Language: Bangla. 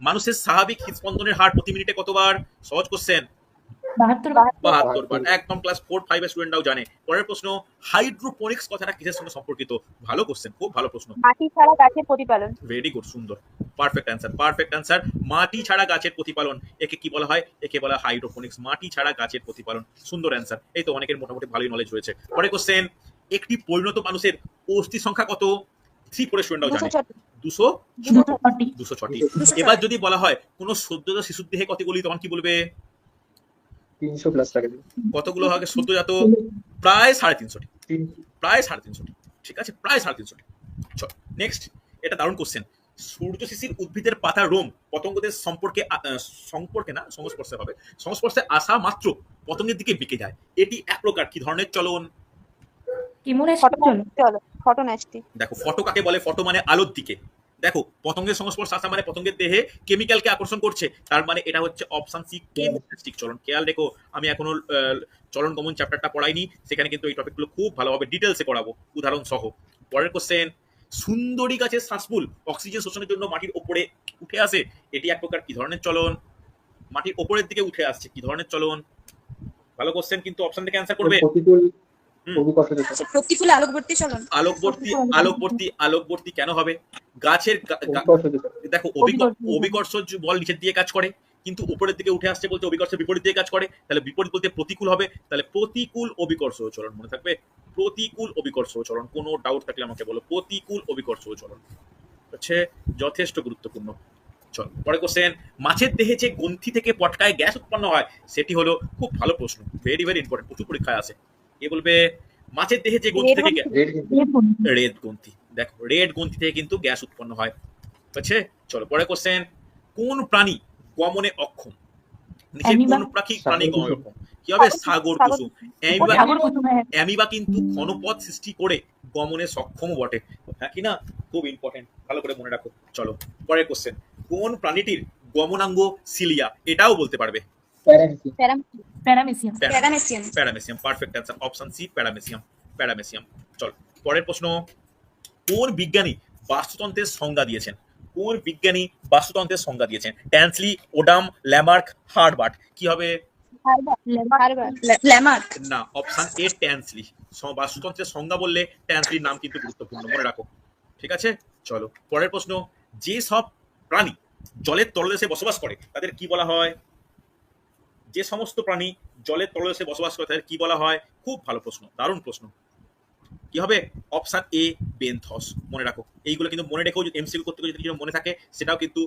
মানুষের স্বাভাবিক হৃদস্পন্দনের হার প্রতি মিনিটে কতবার? সহজ কোশ্চেন। 72 বার। 72 বার। একদম ক্লাস 4-5 এর স্টুডেন্টরাও জানে। পরের প্রশ্ন, হাইড্রোপনিক্স কথাটা কিসের সঙ্গে সম্পর্কিত? ভালো কোশ্চেন, খুব ভালো প্রশ্ন। মাটি ছাড়া গাছের প্রতিপালন। ভেরি গুড, সুন্দর, পারফেক্ট অ্যান্সার, পারফেক্ট অ্যান্সার। মাটি ছাড়া গাছের প্রতিপালন, একে কি বলা হয়? একে বলা হয় হাইড্রোপনিক্স, মাটি ছাড়া গাছের প্রতিপালন। সুন্দর অ্যান্সার। এই তো অনেকের মোটামুটি ভালোই নলেজ রয়েছে। পরের কোশ্চেন, একটি পরিণত মানুষের অস্থি সংখ্যা কত? 3 পরে স্টুডেন্টরাও জানে। 206টি। 206টি। এবার যদি বলা হয় কোন সদ্যজাত শিশুর দেহে কতগুলি, তখন কি বলবে? 300 প্লাস লাগে। কতগুলো হবে সদ্যজাত? প্রায় 350টি, 300 প্রায় 350টি। ঠিক আছে, প্রায় 350টি। চল নেক্সট, এটা দারুণ কোশ্চেন। সূর্য শিশির উদ্ভিদের পাতার রোম পতঙ্গদের সম্পর্কে না, সংস্পর্শে হবে, সংস্পর্শে আসা মাত্র পতঙ্গের দিকে বিকে যায়। এটি এক প্রকার কি ধরনের চলন? ফটোনাস্টি। দেখো ফটো কাকে বলে? ফটো মানে আলোর দিকে। দেখো পতঙ্গের সংস্পর্শে আসা মানে পতঙ্গের দেহে কেমিক্যালকে আকর্ষণ করছে, তার মানে এটা হচ্ছে অপশন সি, কেমিস্টিক চলন। খেয়াল রেখো, আমি এখনো চলন গমন চ্যাপ্টারটা পড়াইনি, সেখানে কিন্তু এই টপিকগুলো খুব ভালোভাবে ডিটেলসে পড়াবো উদাহরণ সহ। পরের কোশ্চেন, সুন্দরী গাছের শ্বাসমূল অক্সিজেন শোষণের জন্য মাটির ওপরে উঠে আসে, এটি এক প্রকার কি ধরনের চলন? মাটির ওপরের দিকে উঠে আসছে, কি ধরনের চলন? ভালো কোশ্চেন, কিন্তু অপশন থেকে অ্যান্সার করবে। প্রতিকূল অভিকর্ষজ চলন। প্রতিকূল আলোকবর্তী চলন। আলোকবর্তী কেন হবে? গাছের অভিকর্ষজ চলন। দেখো অভিকর্ষজ বল নিচের দিকে কাজ করে, কিন্তু উপরের দিকে উঠে আসছে বলতে অভিকর্ষের বিপরীত দিকে কাজ করে, তাহলে বিপরীত বলতে প্রতিকূল হবে, তাহলে প্রতিকূল অভিকর্ষ চলন মনে থাকবে। প্রতিকূল অভিকর্ষ চলন, কোনো ডাউট থাকলে আমাকে বলো। প্রতিকূল অভিকর্ষ চলন হচ্ছে যথেষ্ট গুরুত্বপূর্ণ। চল পরে কোশ্চেন, মাছের দেহে যে গ্রন্থি থেকে পটকায় গ্যাস উৎপন্ন হয় সেটি হলো, খুব ভালো প্রশ্ন, ভেরি ভেরি ইম্পর্টেন্ট, প্রচুর পরীক্ষায় আসে। এ বলবে মাছের দেহে যে গ্রন্থি থেকে রেড গ্রন্থি, দেখো রেড গ্রন্থি থেকে কিন্তু গ্যাস উৎপন্ন হয়। আছে। চলো পরে কোশ্চেন, কোন প্রাণী গমনে অক্ষম? নিচে কোন প্রাণী গমনে অক্ষম? কি হবে? সাগর কুসুম। অ্যামিবা কিন্তু ঘনপথ সৃষ্টি করে গমনে সক্ষম বটে, হ্যাঁ কি না? খুব ইম্পর্টেন্ট, ভালো করে মনে রাখো। চলো পরের কোশ্চেন, কোন প্রাণীটির গমনাঙ্গ সিলিয়া? এটাও বলতে পারবে। Paramecium, perfect answer, option C, paramecium. চল পরের প্রশ্ন, কোন বিজ্ঞানী বাস্তুতন্ত্রের সংজ্ঞা দিয়েছেন? কোন বিজ্ঞানী বাস্তুতন্ত্রের সংজ্ঞা দিয়েছেন? ট্যান্সলি, ওডাম, ল্যামার্ক, হার্বার্ট। কি হবে? না, অপশন এ ট্যান্সলি। বাস্তুতন্ত্রের সংজ্ঞা বললে ট্যান্সলির নাম কিন্তু গুরুত্বপূর্ণ, মনে রাখো। ঠিক আছে, চলো পরের প্রশ্ন, যে সব প্রাণী জলের তলদেশে বসবাস করে তাদের কি বলা হয়? যে সমস্ত প্রাণী জলের তলদেশে বসবাস করে তাদের কি বলা হয়? খুব ভালো প্রশ্ন, দারুণ প্রশ্ন। কি হবে? অপশন এ বেনথস, মনে রাখো। এইগুলো কিন্তু মনে রেখেও এমসিকিউ করতে যদি কিছু মনে থাকে সেটাও কিন্তু